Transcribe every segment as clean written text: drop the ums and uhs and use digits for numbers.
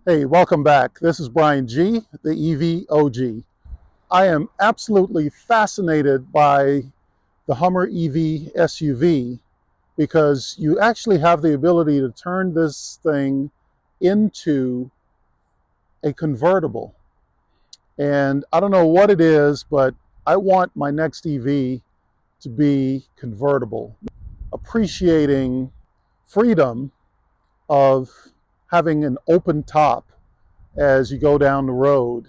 Hey, welcome back. This is Brian G, the EV OG. I am absolutely fascinated by the Hummer EV SUV because you actually have the ability to turn this thing into a convertible. And I don't know what it is, but I want my next EV to be convertible, appreciating freedom of having an open top as you go down the road.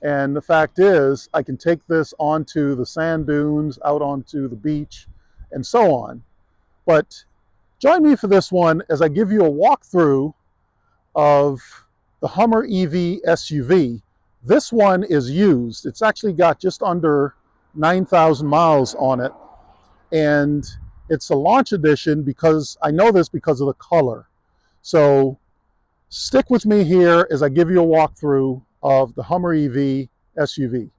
And the fact is, I can take this onto the sand dunes, out onto the beach, and so on. But join me for this one as I give you a walkthrough of the Hummer EV SUV. This one is used. It's actually got just under 9,000 miles on it. And it's a launch edition because I know this because of the color. So stick with me here as I give you a walkthrough of the Hummer EV SUV.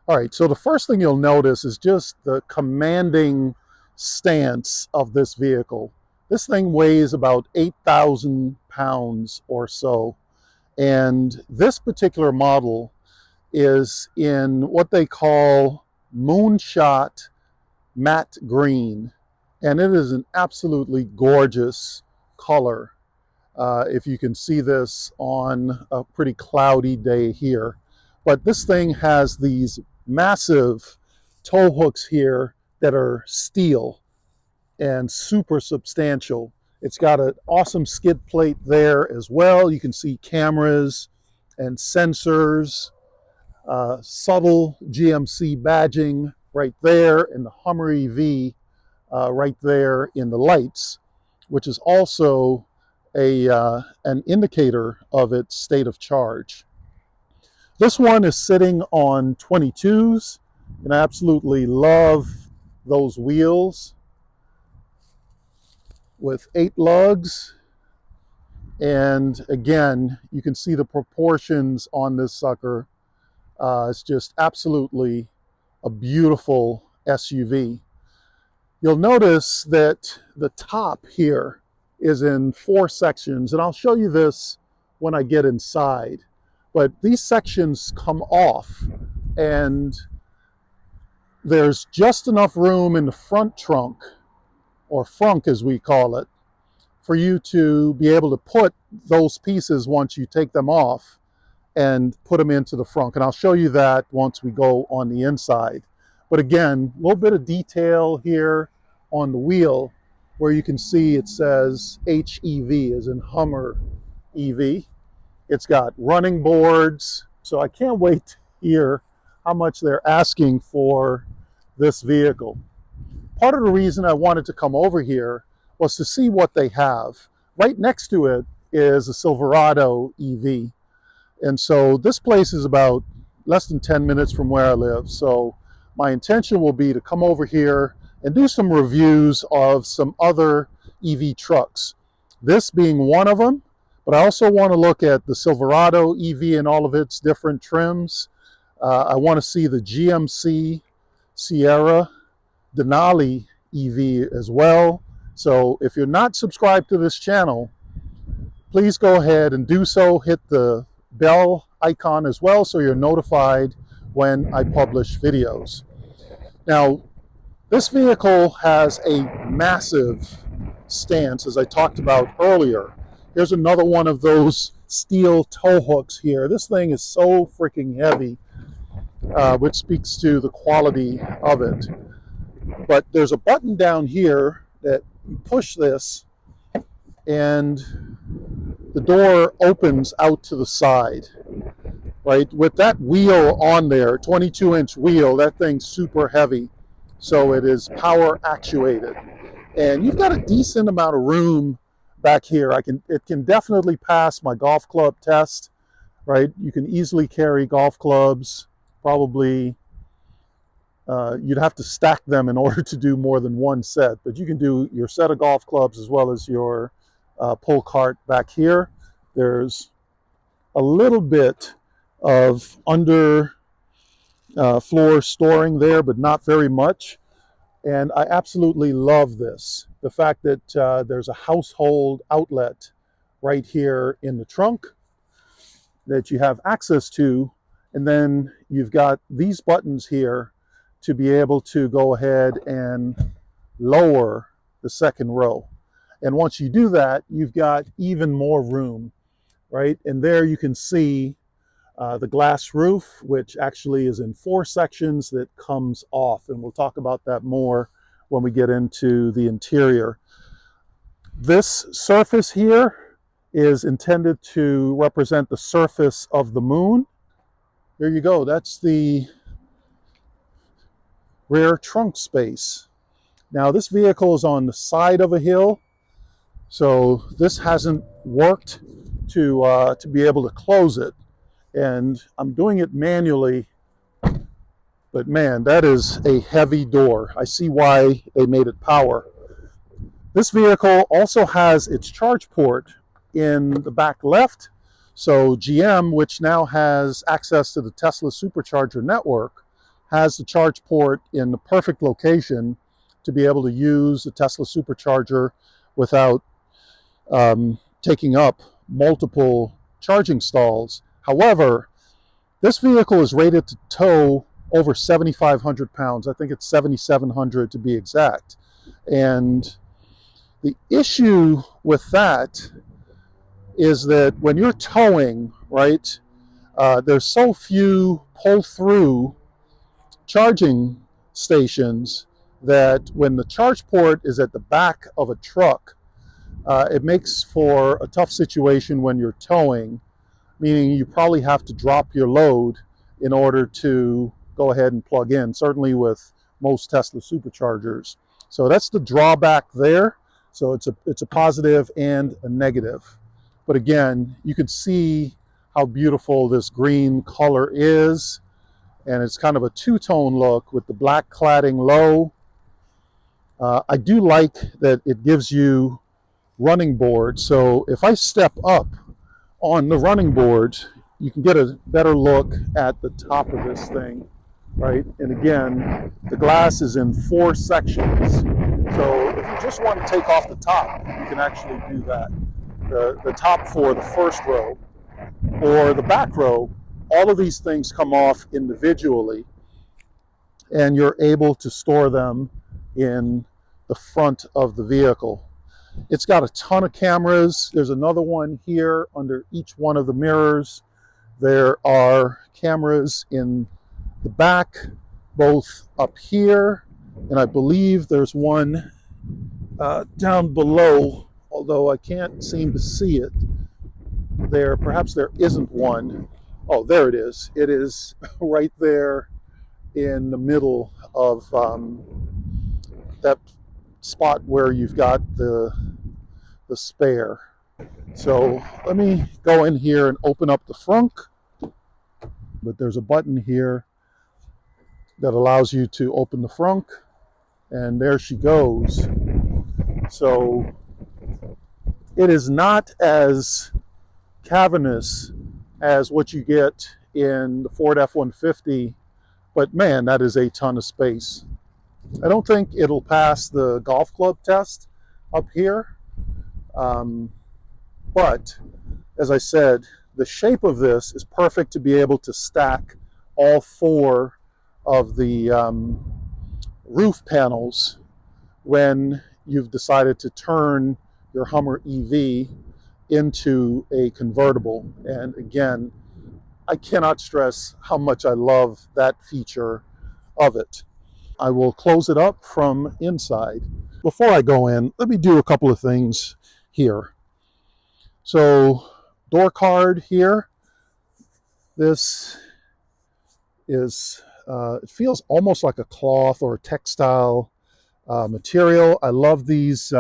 All right, so the first thing you'll notice is just the commanding stance of this vehicle. This thing weighs about 8,000 pounds or so. And this particular model is in what they call moonshot matte green. And it is an absolutely gorgeous color. If you can see this on a pretty cloudy day here. But this thing has these massive tow hooks here that are steel and super substantial. It's got an awesome skid plate there as well. You can see cameras and sensors, subtle GMC badging right there, and the Hummer EV right there in the lights, which is also an indicator of its state of charge. This one is sitting on 22s, and I absolutely love those wheels with 8 lugs. And again, you can see the proportions on this sucker. It's just absolutely a beautiful SUV. You'll notice that the top here is in 4 sections, and I'll show you this when I get inside. But these sections come off, and there's just enough room in the front trunk, or frunk as we call it, for you to be able to put those pieces once you take them off and put them into the frunk. And I'll show you that once we go on the inside. But again, a little bit of detail here on the wheel where you can see it says HEV, as in Hummer EV. It's got running boards, so I can't wait to hear how much they're asking for this vehicle. Part of the reason I wanted to come over here was to see what they have. Right next to it is a Silverado EV. And so this place is about less than 10 minutes from where I live. So my intention will be to come over here and do some reviews of some other EV trucks. This being one of them, but I also want to look at the Silverado EV and all of its different trims. I want to see the GMC Sierra Denali EV as well. So if you're not subscribed to this channel, please go ahead and do so. Hit the bell icon as well so you're notified when I publish videos. Now, this vehicle has a massive stance, as I talked about earlier. Here's another one of those steel tow hooks here. This thing is so freaking heavy, which speaks to the quality of it. But there's a button down here that you push this and the door opens out to the side, right? With that wheel on there, 22-inch wheel, that thing's super heavy. So it is power actuated. And you've got a decent amount of room back here. It can definitely pass my golf club test, right? You can easily carry golf clubs. Probably you'd have to stack them in order to do more than one set, but you can do your set of golf clubs as well as your pull cart back here. There's a little bit of floor storing there, but not very much. And I absolutely love this. The fact that there's a household outlet right here in the trunk that you have access to. And then you've got these buttons here to be able to go ahead and lower the second row. And once you do that, you've got even more room, right? And there you can see the glass roof, which actually is in 4 sections that comes off. And we'll talk about that more when we get into the interior. This surface here is intended to represent the surface of the moon. There you go. That's the rear trunk space. Now this vehicle is on the side of a hill, so this hasn't worked to be able to close it. And I'm doing it manually, but man, that is a heavy door. I see why they made it power. This vehicle also has its charge port in the back left. So GM, which now has access to the Tesla supercharger network, has the charge port in the perfect location to be able to use the Tesla supercharger without taking up multiple charging stalls. However, this vehicle is rated to tow over 7,500 pounds. I think it's 7,700 to be exact. And the issue with that is that when you're towing, right, there's so few pull-through charging stations that when the charge port is at the back of a truck, it makes for a tough situation when you're towing, meaning you probably have to drop your load in order to go ahead and plug in, certainly with most Tesla superchargers. So that's the drawback there. So it's a positive and a negative. But again, you can see how beautiful this green color is. And it's kind of a two-tone look with the black cladding low. I do like that it gives you running boards. So if I step up on the running boards, you can get a better look at the top of this thing, right? And again, the glass is in 4 sections. So if you just want to take off the top, you can actually do that. The top for the first row or the back row, all of these things come off individually, and you're able to store them in the front of the vehicle. It's got a ton of cameras. There's another one here under each one of the mirrors. There are cameras in the back, both up here, and I believe there's one down below, although I can't seem to see it there. Perhaps there isn't one. Oh, there it is. It is right there in the middle of that spot where you've got the spare. So let me go in here and open up the frunk. But there's a button here that allows you to open the frunk, and there she goes. So it is not as cavernous as what you get in the Ford F-150, but man, that is a ton of space. I don't think it'll pass the golf club test up here, but as I said, the shape of this is perfect to be able to stack all 4 of the roof panels when you've decided to turn your Hummer EV into a convertible. And again, I cannot stress how much I love that feature of it. I will close it up from inside. Before I go in, let me do a couple of things here. So, door card here. This is, it feels almost like a cloth or a textile material. I love these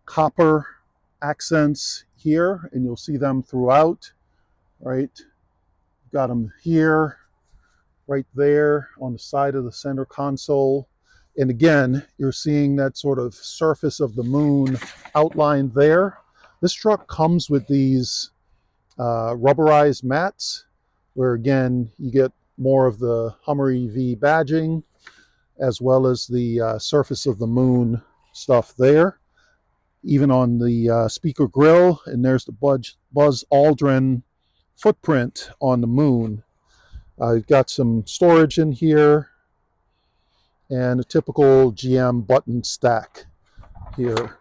copper accents here, and you'll see them throughout, right? Got them here, right there on the side of the center console. And again, you're seeing that sort of surface of the moon outlined there. This truck comes with these rubberized mats where again, you get more of the Hummer EV badging, as well as the surface of the moon stuff there. Even on the speaker grill, and there's the Buzz Aldrin footprint on the moon. You've got some storage in here and a typical GM button stack here,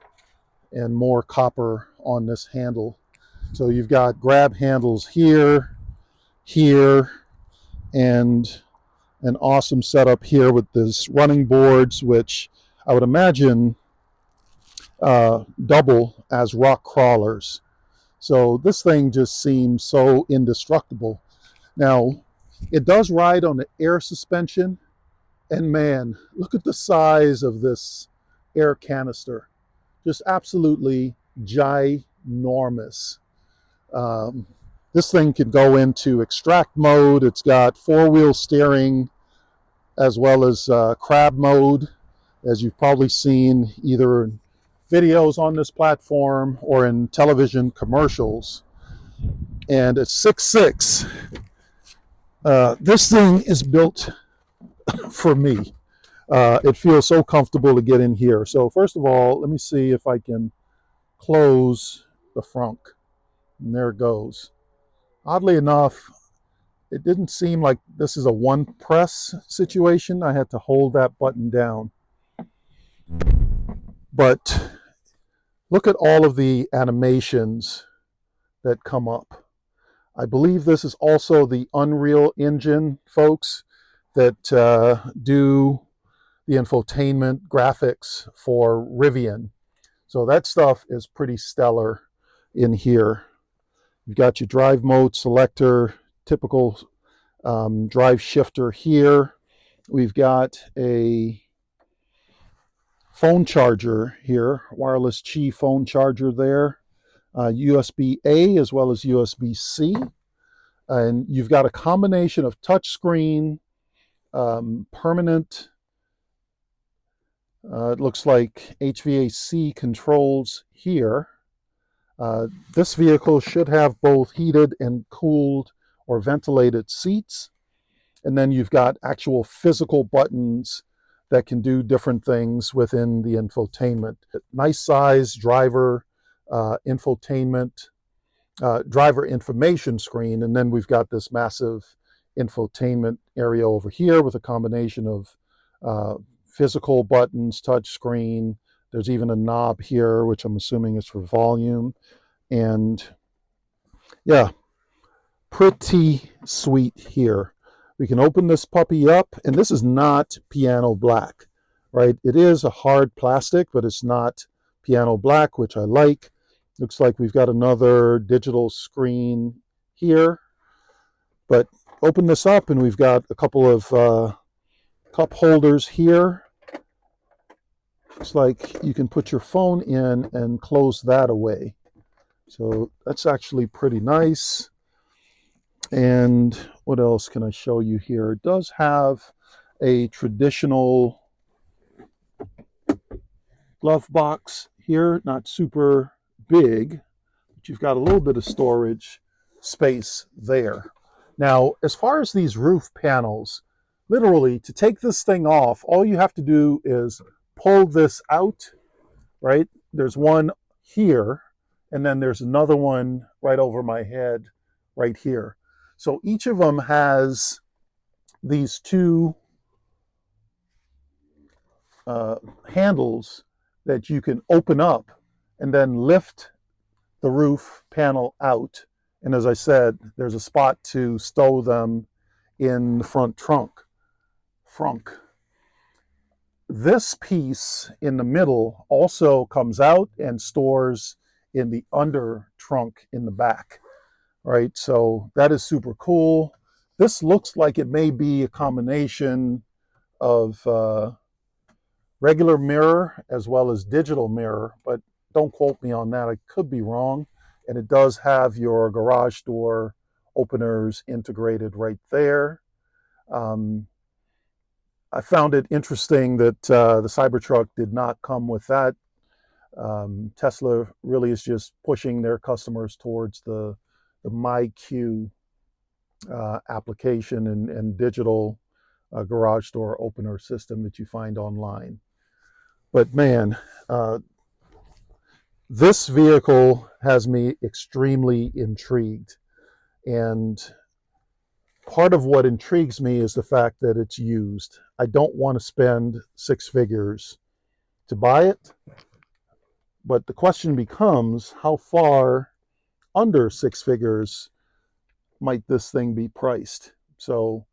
and more copper on this handle. So you've got grab handles here, here, and an awesome setup here with this running boards, which I would imagine double as rock crawlers. So this thing just seems so indestructible. Now, it does ride on the air suspension, and man, look at the size of this air canister. Just absolutely ginormous. This thing can go into extract mode. It's got four-wheel steering as well as crab mode, as you've probably seen either in videos on this platform or in television commercials. And it's 6'6". This thing is built for me. It feels so comfortable to get in here. So first of all, let me see if I can close the frunk. And there it goes. Oddly enough, it didn't seem like this is a one press situation. I had to hold that button down. But look at all of the animations that come up. I believe this is also the Unreal Engine folks that do the infotainment graphics for Rivian. So that stuff is pretty stellar in here. You've got your drive mode selector, typical drive shifter here. We've got a phone charger here, wireless Qi phone charger there, USB-A as well as USB-C. And you've got a combination of touchscreen, permanent, it looks like HVAC controls here. This vehicle should have both heated and cooled or ventilated seats. And then you've got actual physical buttons that can do different things within the infotainment. Nice size driver infotainment, driver information screen. And then we've got this massive infotainment area over here with a combination of physical buttons, touch screen. There's even a knob here, which I'm assuming is for volume. And yeah, pretty sweet here. We can open this puppy up, and this is not piano black, right? It is a hard plastic, but it's not piano black, which I like. Looks like we've got another digital screen here. But open this up, and we've got a couple of cup holders here. Looks like you can put your phone in and close that away. So that's actually pretty nice. And what else can I show you here? It does have a traditional glove box here, not super big, but you've got a little bit of storage space there. Now, as far as these roof panels, literally to take this thing off, all you have to do is pull this out, right? There's one here, and then there's another one right over my head right here. So each of them has these two handles that you can open up and then lift the roof panel out. And as I said, there's a spot to stow them in the front trunk. This piece in the middle also comes out and stores in the under trunk in the back. Right, so that is super cool. This looks like it may be a combination of regular mirror as well as digital mirror, but don't quote me on that. I could be wrong. And it does have your garage door openers integrated right there. I found it interesting that the Cybertruck did not come with that. Tesla really is just pushing their customers towards the MyQ application and digital garage door opener system that you find online. But man, this vehicle has me extremely intrigued. And part of what intrigues me is the fact that it's used. I don't want to spend six figures to buy it, but the question becomes, how far under six figures might this thing be priced? So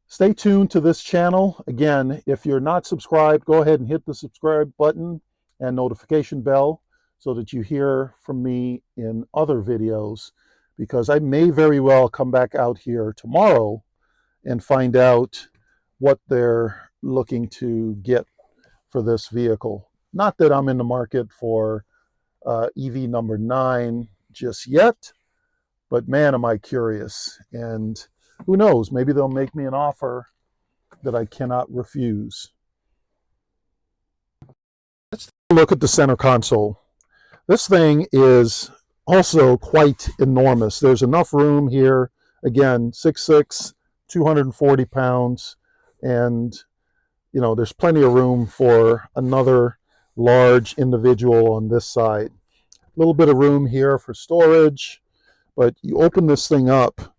stay tuned to this channel. Again, if you're not subscribed, go ahead and hit the subscribe button and notification bell so that you hear from me in other videos, because I may very well come back out here tomorrow and find out what they're looking to get for this vehicle. Not that I'm in the market for EV number 9 just yet, but man, am I curious. And who knows, maybe they'll make me an offer that I cannot refuse. Let's take a look at the center console. This thing is also quite enormous. There's enough room here. Again, 6'6", 240 pounds, and you know, there's plenty of room for another large individual on this side. A little bit of room here for storage, but you open this thing up,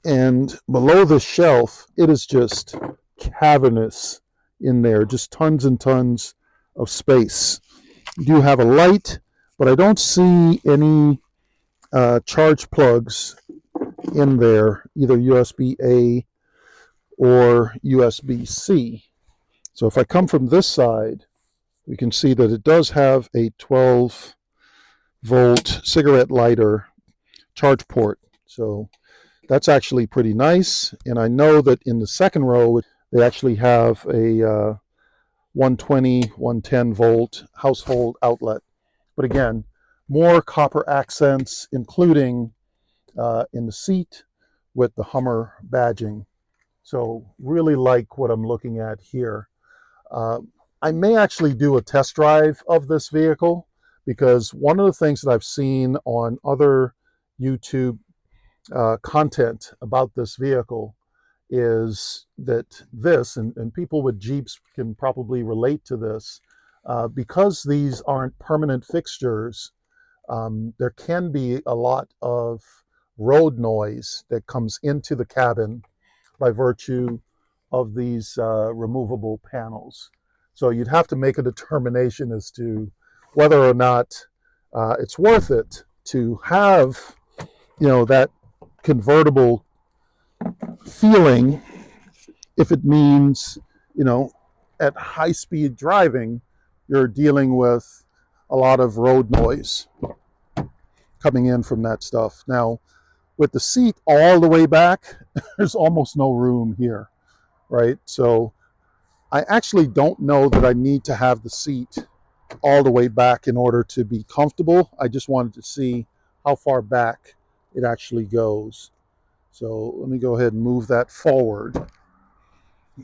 and below the shelf, it is just cavernous in there, just tons and tons of space. You do have a light, but I don't see any charge plugs in there, either USB-A or USB-C. So if I come from this side, we can see that it does have a 12-volt cigarette lighter charge port. So that's actually pretty nice. And I know that in the second row, they actually have a 120, 110 volt household outlet. But again, more copper accents, including in the seat with the Hummer badging. So really like what I'm looking at here. I may actually do a test drive of this vehicle, because one of the things that I've seen on other YouTube content about this vehicle is that this, and people with Jeeps can probably relate to this, because these aren't permanent fixtures, there can be a lot of road noise that comes into the cabin by virtue of these removable panels. So you'd have to make a determination as to whether or not it's worth it to have, you know, that convertible feeling, if it means, you know, at high speed driving, you're dealing with a lot of road noise coming in from that stuff. Now, with the seat all the way back, there's almost no room here, right? So I actually don't know that I need to have the seat all the way back in order to be comfortable. I just wanted to see how far back it actually goes. So let me go ahead and move that forward.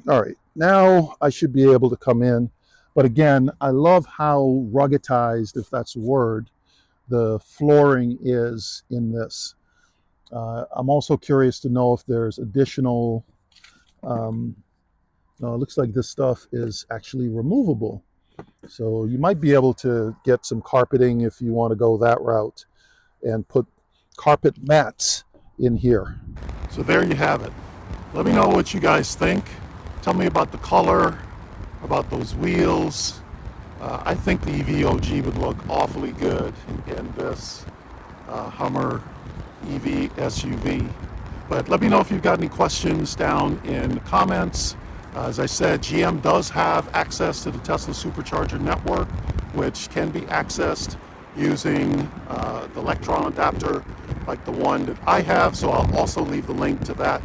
All right, now I should be able to come in. But again, I love how ruggedized, if that's a word, the flooring is in this. I'm also curious to know if there's additional, no, it looks like this stuff is actually removable. So you might be able to get some carpeting if you want to go that route and put carpet mats in here. So there you have it. Let me know what you guys think. Tell me about the color, about those wheels. I think the EVOG would look awfully good in this Hummer EV SUV. But let me know if you've got any questions down in the comments. As I said, GM does have access to the Tesla Supercharger network, which can be accessed using the Electron adapter like the one that I have. So I'll also leave the link to that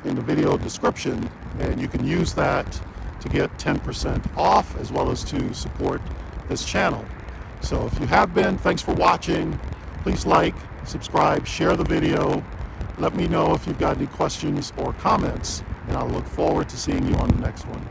in the video description, and you can use that to get 10% off, as well as to support this channel. So if you have been, thanks for watching. Please like, subscribe, share the video. Let me know if you've got any questions or comments, and I'll look forward to seeing you on the next one.